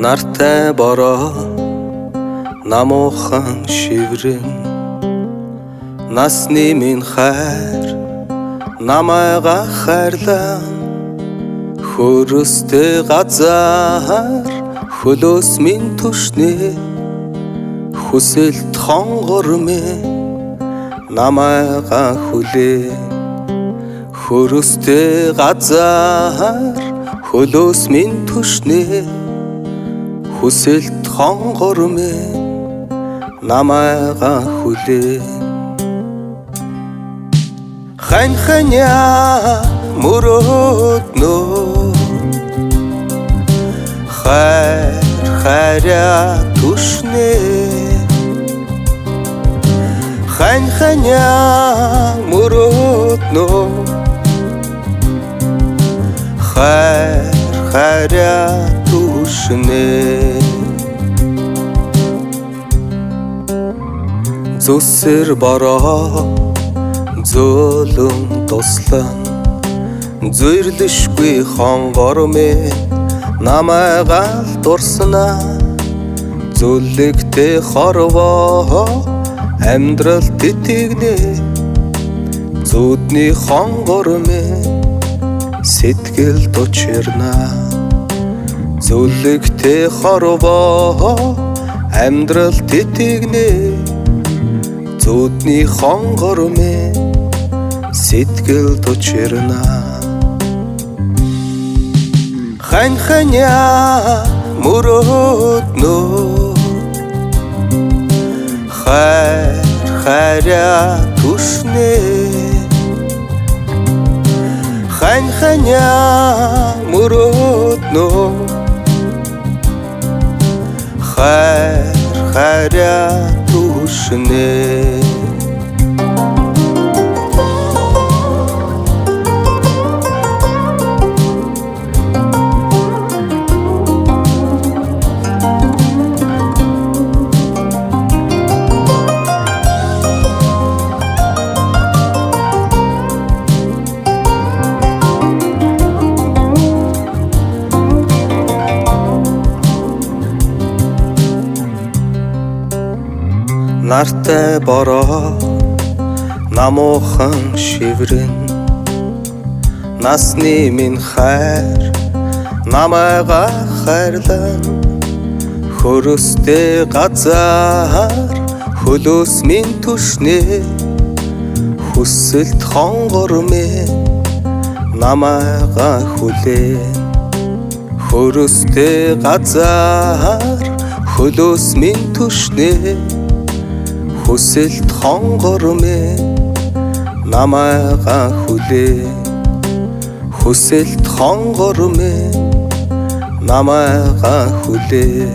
Нартай бороо намуухан шиврэн насны минь хайр намайга хайрлан хөрөстэй газар хөлөөс минь түшнэ хүсэлт хонгор минь намайга хүлээ хөрөстэй газар хөлөөс минь түшнэ хүсэлт хонгор минь намайга хүлээ хань ханя мөрөөднөө хайря түшнэ хань ханя мөрөөднөө хайря түшнэ зүсэр бороо зөөлөн туслан зүрлэшгүй хонгор минь намайга дурсна зүлэгтэй хорвоо амьдрал тэтгнэ зүдний хонгор минь сэтгэл тучирна зүлэгтэй хорвоо амьдрал тэтгнэ зүдний хонгор минь сэтгэл тучирна хань ханя мөрөөднөө хайря түшнэ хань ханя мөрөөднөө хайря түшнэ нартай бороо намуухан шиврэн насны минь хайр намайга хайрлан хөрөстэй газар хөлөөс минь түшнэ хүсэлт хонгор минь намайга хүлээ хөрөстэй газар хөлөөс минь түшнэ хүсэлт хонгор минь намайга хүлээ хүсэлт хонгор минь намайга хүлээ